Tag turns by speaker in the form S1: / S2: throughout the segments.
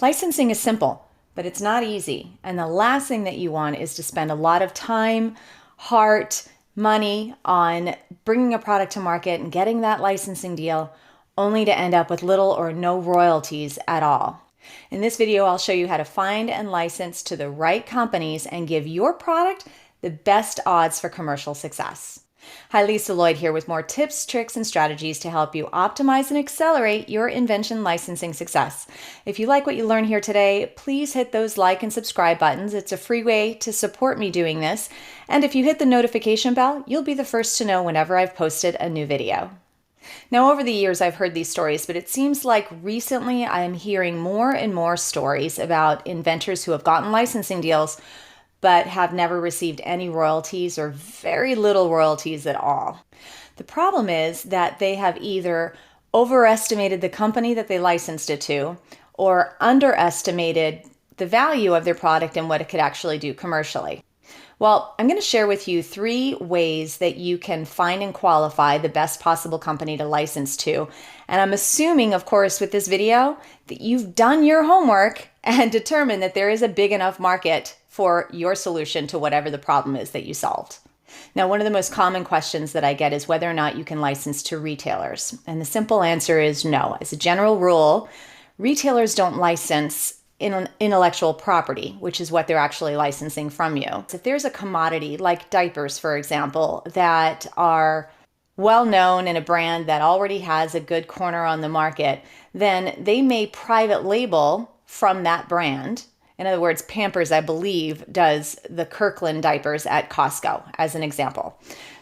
S1: Licensing is simple, but it's not easy. And the last thing that you want is to spend a lot of time, heart, money on bringing a product to market and getting that licensing deal only to end up with little or no royalties at all. In this video, I'll show you how to find and license to the right companies and give your product the best odds for commercial success. Hi, Lisa Lloyd here with more tips, tricks, and strategies to help you optimize and accelerate your invention licensing success. If you like what you learn here today, please hit those like and subscribe buttons. It's a free way to support me doing this. And if you hit the notification bell, you'll be the first to know whenever I've posted a new video. Now, over the years, I've heard these stories, but it seems like recently I'm hearing more and more stories about inventors who have gotten licensing deals but have never received any royalties or very little royalties at all. The problem is that they have either overestimated the company that they licensed it to or underestimated the value of their product and what it could actually do commercially. Well, I'm going to share with you 3 ways that you can find and qualify the best possible company to license to. And I'm assuming, of course, with this video, that you've done your homework and determined that there is a big enough market for your solution to whatever the problem is that you solved. Now, one of the most common questions that I get is whether or not you can license to retailers. And the simple answer is no. As a general rule, retailers don't license intellectual property, which is what they're actually licensing from you. If there's a commodity like diapers, for example, that are well known in a brand that already has a good corner on the market, then they may private label from that brand. In other words, Pampers, I believe, does the Kirkland diapers at Costco, as an example.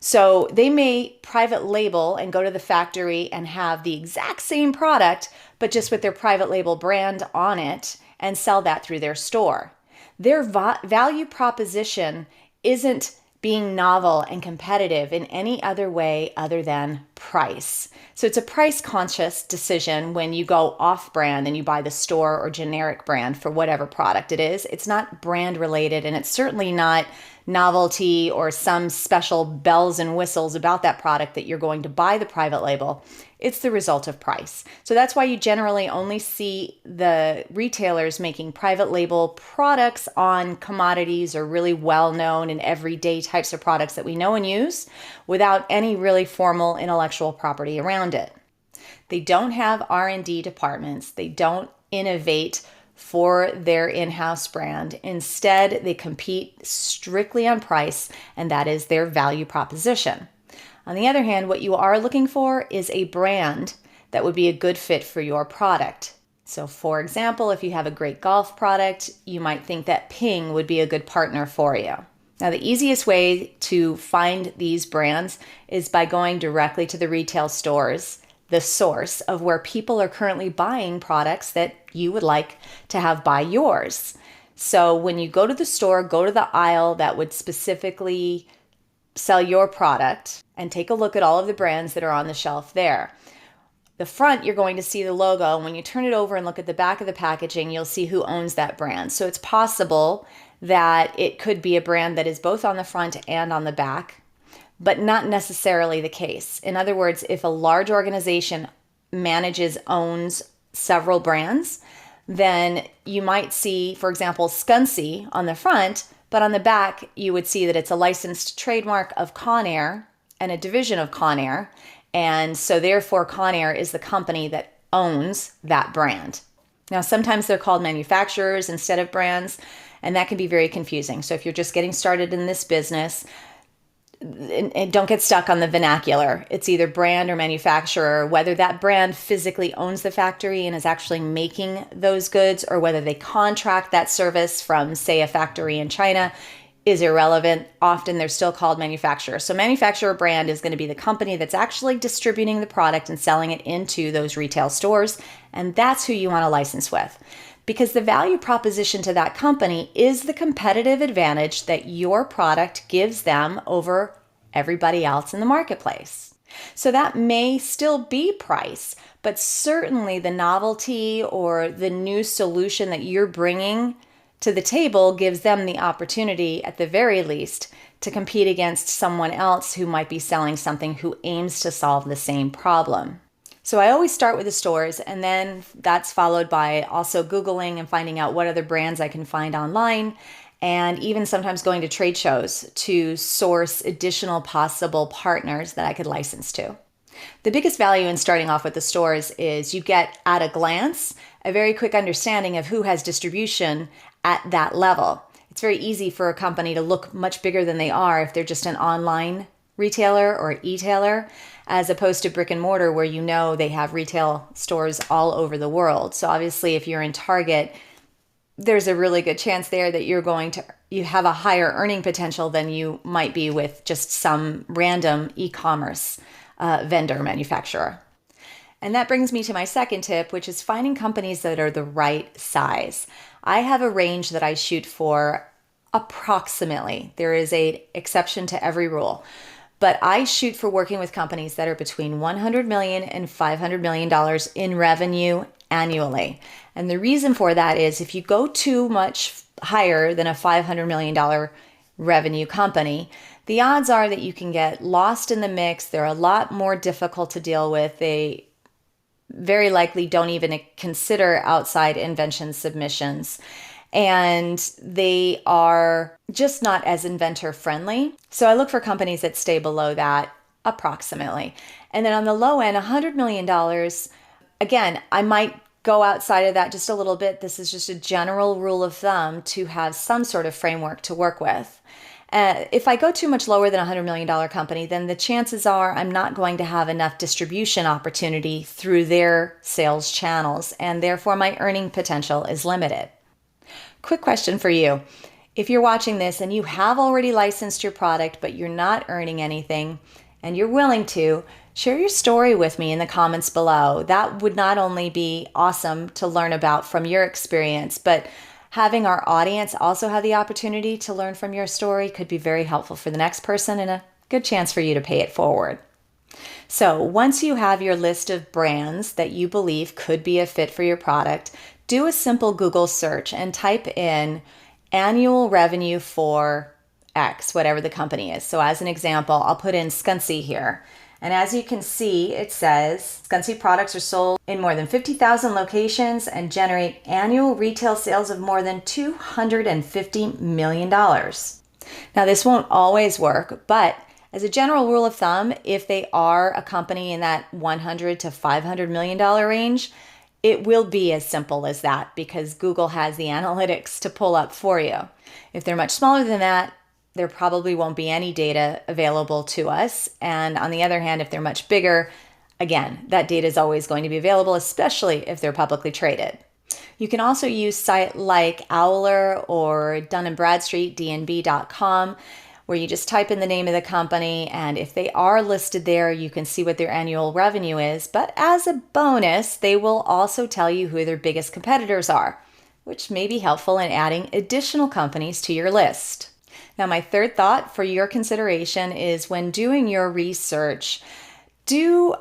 S1: So they may private label and go to the factory and have the exact same product, but just with their private label brand on it, and sell that through their store. Their value proposition isn't being novel and competitive in any other way other than price. So it's a price conscious decision when you go off brand and you buy the store or generic brand for whatever product it is. It's not brand related, and it's certainly not novelty or some special bells and whistles about that product that you're going to buy the private label. It's the result of price. So that's why you generally only see the retailers making private label products on commodities or really well-known and everyday types of products that we know and use without any really formal intellectual property around it. They don't have R&D departments. They don't innovate for their in-house brand. Instead, they compete strictly on price, and that is their value proposition. On the other hand, what you are looking for is a brand that would be a good fit for your product. So for example, if you have a great golf product, you might think that Ping would be a good partner for you. Now, the easiest way to find these brands is by going directly to the retail stores, the source of where people are currently buying products that you would like to have buy yours. So when you go to the store, go to the aisle that would specifically sell your product and take a look at all of the brands that are on the shelf there. The front, you're going to see the logo, and when you turn it over and look at the back of the packaging, you'll see who owns that brand. So it's possible that it could be a brand that is both on the front and on the back, but not necessarily the case. In other words, if a large organization owns several brands, then you might see, for example, Scunci on the front, but on the back, you would see that it's a licensed trademark of Conair and a division of Conair. And so therefore, Conair is the company that owns that brand. Now, sometimes they're called manufacturers instead of brands, and that can be very confusing. So if you're just getting started in this business, and don't get stuck on the vernacular. It's either brand or manufacturer, whether that brand physically owns the factory and is actually making those goods, or whether they contract that service from, say, a factory in China is irrelevant. Often they're still called manufacturer. So manufacturer brand is going to be the company that's actually distributing the product and selling it into those retail stores. And that's who you want to license with, because the value proposition to that company is the competitive advantage that your product gives them over everybody else in the marketplace. So that may still be price, but certainly the novelty or the new solution that you're bringing to the table gives them the opportunity, at the very least, to compete against someone else who might be selling something who aims to solve the same problem. So I always start with the stores, and then that's followed by also Googling and finding out what other brands I can find online, and even sometimes going to trade shows to source additional possible partners that I could license to. The biggest value in starting off with the stores is you get at a glance a very quick understanding of who has distribution at that level. It's very easy for a company to look much bigger than they are if they're just an online retailer or e-tailer, as opposed to brick and mortar where you know they have retail stores all over the world. So obviously if you're in Target, there's a really good chance there that you have a higher earning potential than you might be with just some random e-commerce vendor manufacturer. And that brings me to my second tip, which is finding companies that are the right size. I have a range that I shoot for approximately. There is an exception to every rule. But I shoot for working with companies that are between $100 million and $500 million in revenue annually. And the reason for that is if you go too much higher than a $500 million revenue company, the odds are that you can get lost in the mix. They're a lot more difficult to deal with. They very likely don't even consider outside invention submissions. And they are just not as inventor friendly. So I look for companies that stay below that approximately. And then on the low end, $100 million, again, I might go outside of that just a little bit. This is just a general rule of thumb to have some sort of framework to work with. If I go too much lower than a $100 million company, then the chances are I'm not going to have enough distribution opportunity through their sales channels, and therefore my earning potential is limited. Quick question for you. If you're watching this and you have already licensed your product, but you're not earning anything and you're willing to, share your story with me in the comments below. That would not only be awesome to learn about from your experience, but having our audience also have the opportunity to learn from your story could be very helpful for the next person and a good chance for you to pay it forward. So once you have your list of brands that you believe could be a fit for your product, do a simple Google search and type in annual revenue for X, whatever the company is. So as an example, I'll put in Scunsy here. And as you can see, it says Scunsy products are sold in more than 50,000 locations and generate annual retail sales of more than $250 million. Now, this won't always work, but as a general rule of thumb, if they are a company in that $100 to $500 million range, it will be as simple as that because Google has the analytics to pull up for you. If they're much smaller than that, there probably won't be any data available to us. And on the other hand, if they're much bigger, again, that data is always going to be available, especially if they're publicly traded. You can also use sites like Owler or Dun & Bradstreet, dnb.com, where you just type in the name of the company, and if they are listed there, you can see what their annual revenue is. But as a bonus, they will also tell you who their biggest competitors are, which may be helpful in adding additional companies to your list. Now, my third thought for your consideration is when doing your research, do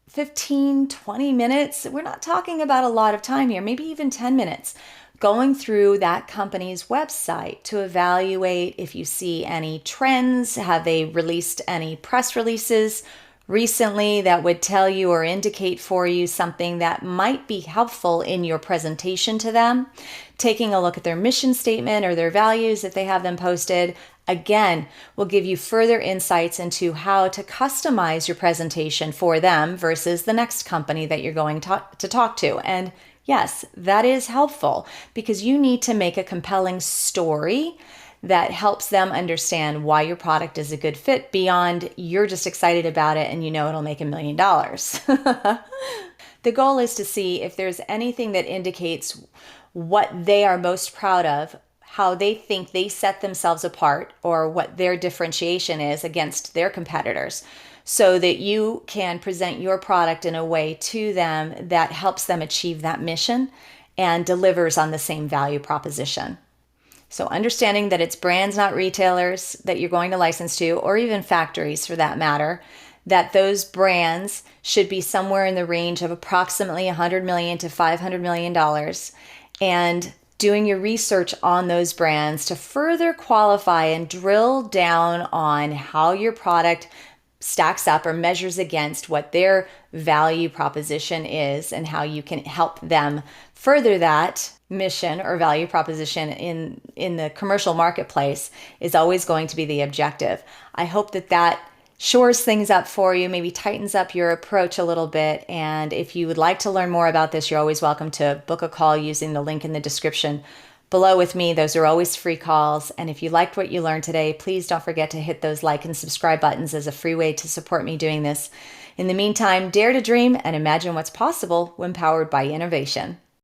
S1: 15, 20 minutes. We're not talking about a lot of time here, maybe even 10 minutes. Going through that company's website to evaluate if you see any trends. Have they released any press releases recently that would tell you or indicate for you something that might be helpful in your presentation to them? Taking a look at their mission statement or their values if they have them posted, again, will give you further insights into how to customize your presentation for them versus the next company that you're going to talk to. And yes, that is helpful because you need to make a compelling story that helps them understand why your product is a good fit beyond you're just excited about it and you know it'll make $1 million. The goal is to see if there's anything that indicates what they are most proud of, how they think they set themselves apart, or what their differentiation is against their competitors, so that you can present your product in a way to them that helps them achieve that mission and delivers on the same value proposition. So understanding that it's brands, not retailers, that you're going to license to, or even factories for that matter, that those brands should be somewhere in the range of approximately $100 million to $500 million, and doing your research on those brands to further qualify and drill down on how your product stacks up or measures against what their value proposition is and how you can help them further that mission or value proposition in the commercial marketplace is always going to be the objective. I hope that shores things up for you, maybe tightens up your approach a little bit. And if you would like to learn more about this, you're always welcome to book a call using the link in the description below with me. Those are always free calls. And if you liked what you learned today, please don't forget to hit those like and subscribe buttons as a free way to support me doing this. In the meantime, dare to dream and imagine what's possible when powered by innovation.